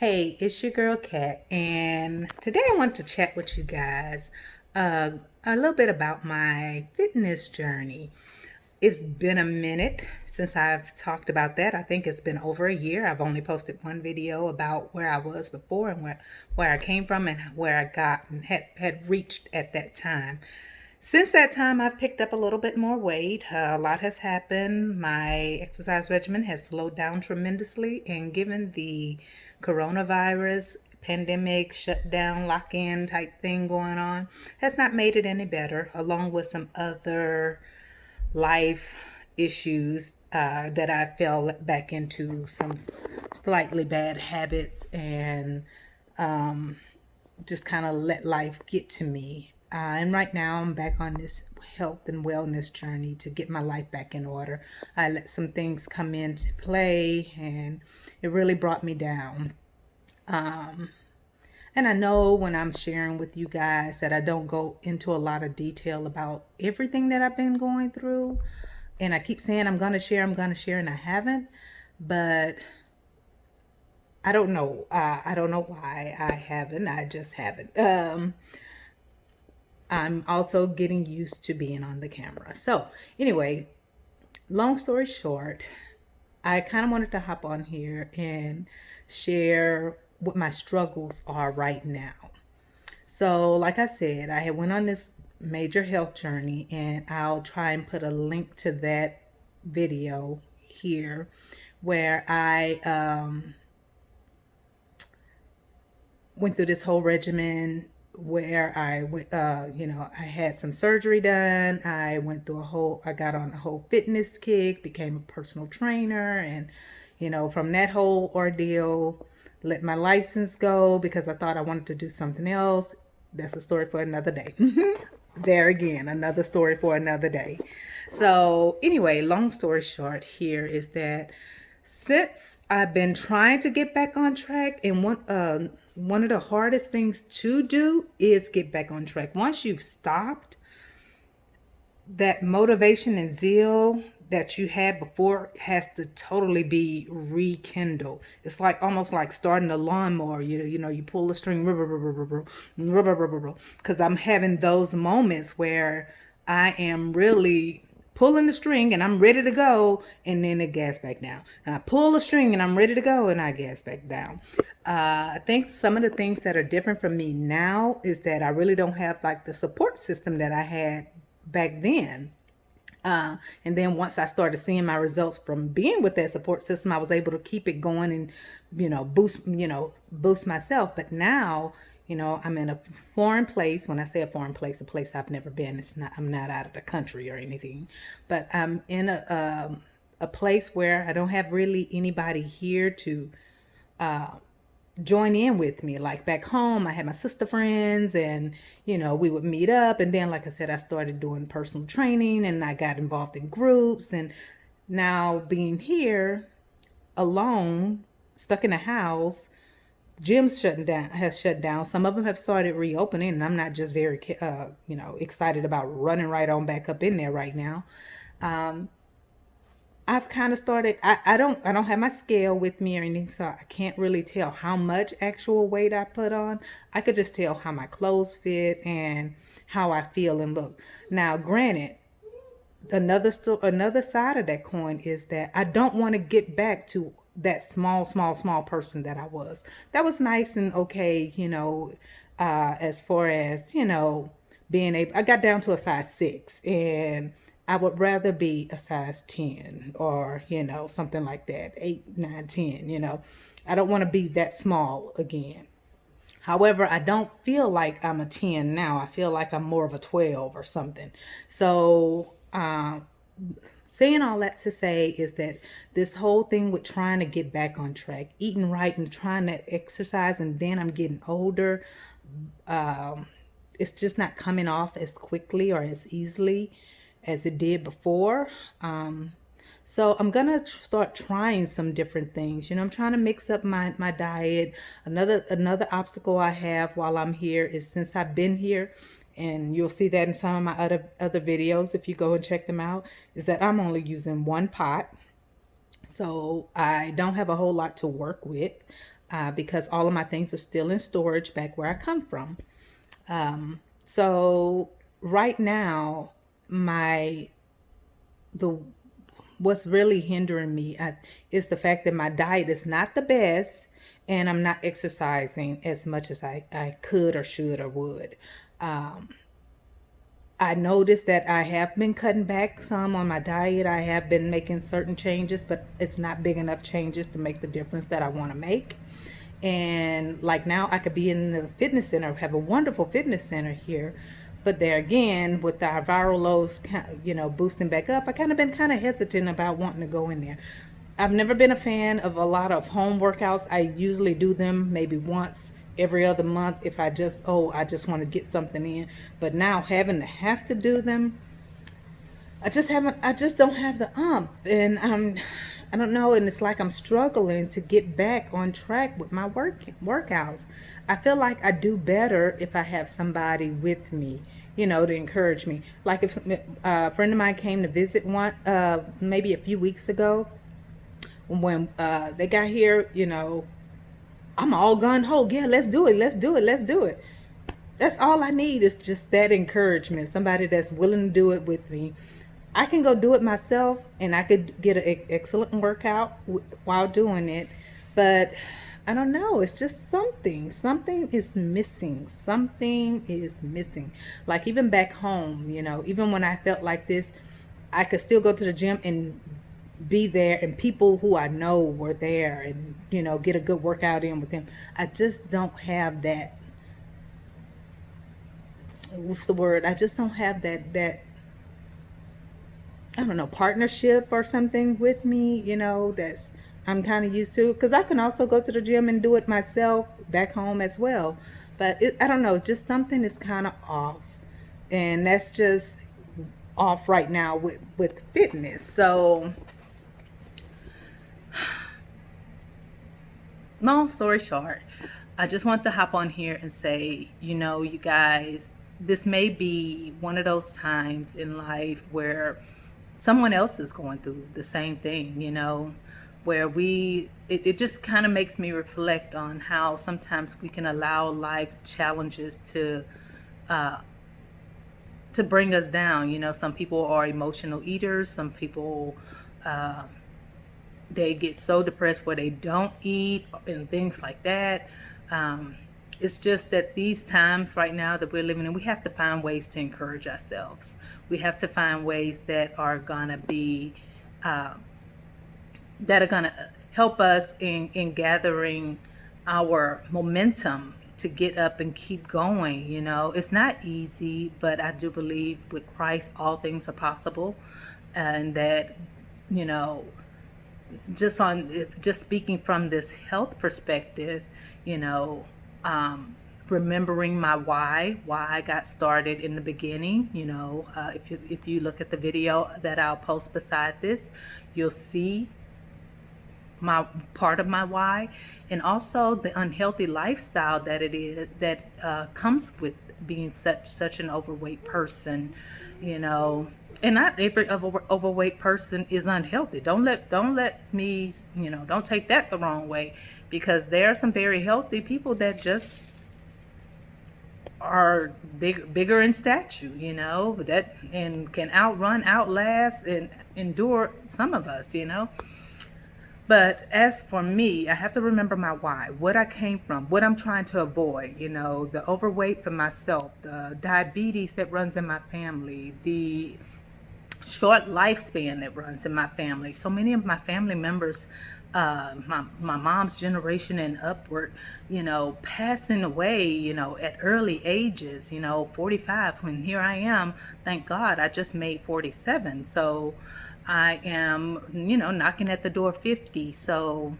Hey, it's your girl Kat, and today I want to chat with you guys a little bit about my fitness journey. It's been a minute since I've talked about that. I think it's been over a year. I've only posted one video about where I was before and where I came from and where I got and had reached at that time. Since that time, I've picked up a little bit more weight. A lot has happened. My exercise regimen has slowed down tremendously, and given the coronavirus pandemic shutdown, lock-in type thing going on, has not made it any better, along with some other life issues that I fell back into some slightly bad habits and just kind of let life get to me. And right now, I'm back on this health and wellness journey to get my life back in order. I let some things come into play, and it really brought me down. And I know when I'm sharing with you guys that I don't go into a lot of detail about everything that I've been going through. And I keep saying I'm going to share, and I haven't. But I don't know. I don't know why I haven't. I just haven't. I'm also getting used to being on the camera. So, anyway, long story short, I kind of wanted to hop on here and share what my struggles are right now. So, like I said, I had went on this major health journey, and I'll try and put a link to that video here where I went through this whole regimen where I went, I had some surgery done. I went through I got on a whole fitness kick, became a personal trainer, and, from that whole ordeal, let my license go because I thought I wanted to do something else. That's a story for another day. There again, another story for another day. So, anyway, long story short here is that since I've been trying to get back on track, and one of the hardest things to do is get back on track. Once you've stopped, that motivation and zeal that you had before has to totally be rekindled. It's like almost like starting a lawnmower. You pull the string, because I'm having those moments where I am really pulling the string and I'm ready to go, and then it gas back down. And I pull the string and I'm ready to go, and I gas back down. I think some of the things that are different from me now is that I really don't have like the support system that I had back then. And then once I started seeing my results from being with that support system, I was able to keep it going and, boost myself. But now, I'm in a foreign place. When I say a foreign place, a place I've never been. I'm not out of the country or anything, but I'm in a place where I don't have really anybody here to join in with me. Like back home, I had my sister friends, and we would meet up, and then, like I said, I started doing personal training, and I got involved in groups. And now being here alone, stuck in a house, gyms has shut down. Some of them have started reopening, and I'm not just very excited about running right on back up in there right now. I've kind of started. I don't have my scale with me or anything, so I can't really tell how much actual weight I put on. I could just tell how my clothes fit and how I feel and look. Now, granted, another side of that coin is that I don't want to get back to that small person that I was. That was nice and okay, as far as being able. I got down to a size 6, and I would rather be a size 10 or, something like that, 8, 9, 10, I don't want to be that small again. However, I don't feel like I'm a 10 now. I feel like I'm more of a 12 or something. So, saying all that to say is that this whole thing with trying to get back on track, eating right and trying to exercise, and then I'm getting older, it's just not coming off as quickly or as easily as it did before. So I'm gonna start trying some different things. I'm trying to mix up my diet. Another obstacle I have while I'm here is, since I've been here, and you'll see that in some of my other videos if you go and check them out, is that I'm only using one pot. So I don't have a whole lot to work with. because all of my things are still in storage back where I come from. So right now, my the what's really hindering me is the fact that my diet is not the best, and I'm not exercising as much as I could or should or would. I noticed that I have been cutting back some on my diet. I have been making certain changes, but it's not big enough changes to make the difference that I want to make. And like now, I could be in the fitness center, have a wonderful fitness center here. But there again, with our viral lows, boosting back up, I kind of been kind of hesitant about wanting to go in there. I've never been a fan of a lot of home workouts. I usually do them maybe once every other month if I just want to get something in. But now having to have to do them, I just don't have the and I don't know, and it's like I'm struggling to get back on track with my workouts. I feel like I do better if I have somebody with me, to encourage me. Like if a friend of mine came to visit maybe a few weeks ago, when they got here, I'm all gun ho. Yeah, let's do it. Let's do it. Let's do it. That's all I need is just that encouragement. Somebody that's willing to do it with me. I can go do it myself, and I could get an excellent workout while doing it. But I don't know. It's just something. Something is missing. Something is missing. Like even back home, even when I felt like this, I could still go to the gym and be there, and people who I know were there, and get a good workout in with them. I just don't have that. What's the word? I just don't have that I don't know, partnership or something with me, that's I'm kind of used to. Because I can also go to the gym and do it myself back home as well. But I don't know, just something is kind of off. And that's just off right now with fitness. So, long story short, I just want to hop on here and say, you guys, this may be one of those times in life where someone else is going through the same thing, where it just kind of makes me reflect on how sometimes we can allow life challenges to bring us down. Some people are emotional eaters. Some people, they get so depressed where they don't eat and things like that. It's just that these times right now that we're living in, we have to find ways to encourage ourselves. We have to find ways that are gonna be, help us in gathering our momentum to get up and keep going. It's not easy, but I do believe with Christ all things are possible, and that just speaking from this health perspective, remembering my why I got started in the beginning. If you look at the video that I'll post beside this, you'll see my part of my why, and also the unhealthy lifestyle that comes with being such an overweight person. And not every overweight person is unhealthy. Don't let me, don't take that the wrong way, because there are some very healthy people that just are bigger in stature, that and can outlast, and endure some of us, But as for me, I have to remember my why, what I came from, what I'm trying to avoid, the overweight for myself, the diabetes that runs in my family, the short lifespan that runs in my family. So many of my family members, my mom's generation and upward, passing away, at early ages, 45, when here I am, thank God, I just made 47. So I am, knocking at the door 50. So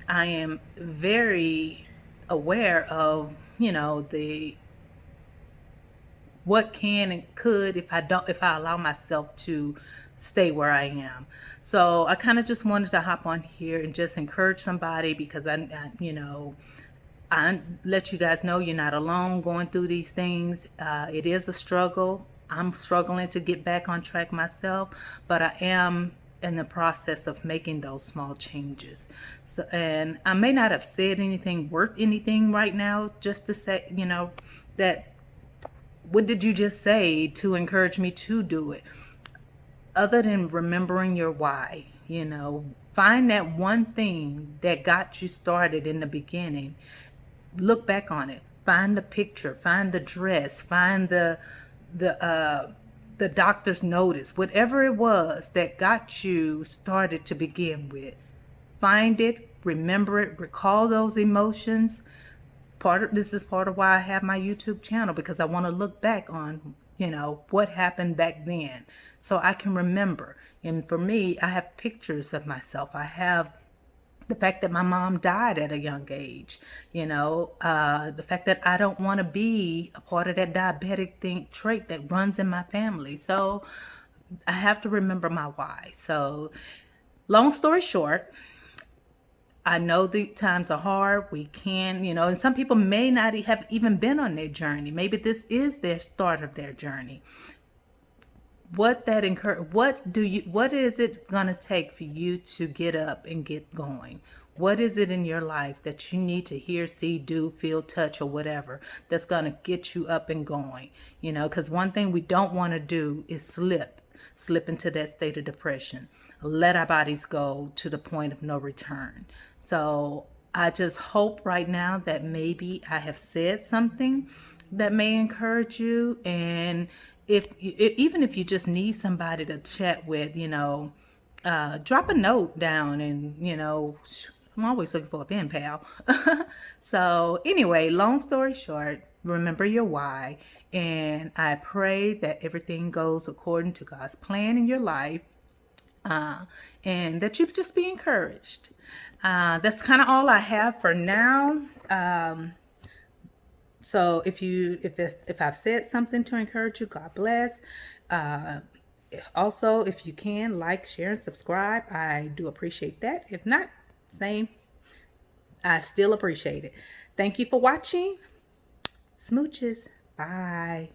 I am very aware of, the what can and could if I allow myself to stay where I am. So I kind of just wanted to hop on here and just encourage somebody, because I let you guys know you're not alone going through these things. It is a struggle. I'm struggling to get back on track myself, but I am in the process of making those small changes. So, and I may not have said anything worth anything right now, just to say, that what did you just say to encourage me to do it? Other than remembering your why, find that one thing that got you started in the beginning. Look back on it. Find the picture, find the dress, find the uh the doctor's notice, whatever it was that got you started to begin with. Find it, remember it, recall those emotions. This is part of why I have my YouTube channel, because I want to look back on, what happened back then, so I can remember. And for me, I have pictures of myself. I have the fact that my mom died at a young age, the fact that I don't want to be a part of that diabetic trait that runs in my family. So I have to remember my why. So long story short, I know the times are hard. We can, and some people may not have even been on their journey. Maybe this is their start of their journey. What is it going to take for you to get up and get going? What is it in your life that you need to hear, see, do, feel, touch, or whatever that's going to get you up and going? Because one thing we don't want to do is slip into that state of depression, let our bodies go to the point of no return. So I just hope right now that maybe I have said something that may encourage you. And even if you just need somebody to chat with, drop a note down, and I'm always looking for a pen pal. So anyway, long story short, remember your why, and I pray that everything goes according to God's plan in your life, and that you just be encouraged. That's kind of all I have for now. So if I've said something to encourage you, God bless. Also, if you can, like, share, and subscribe, I do appreciate that. If not, same, I still appreciate it. Thank you for watching. Smooches. Bye.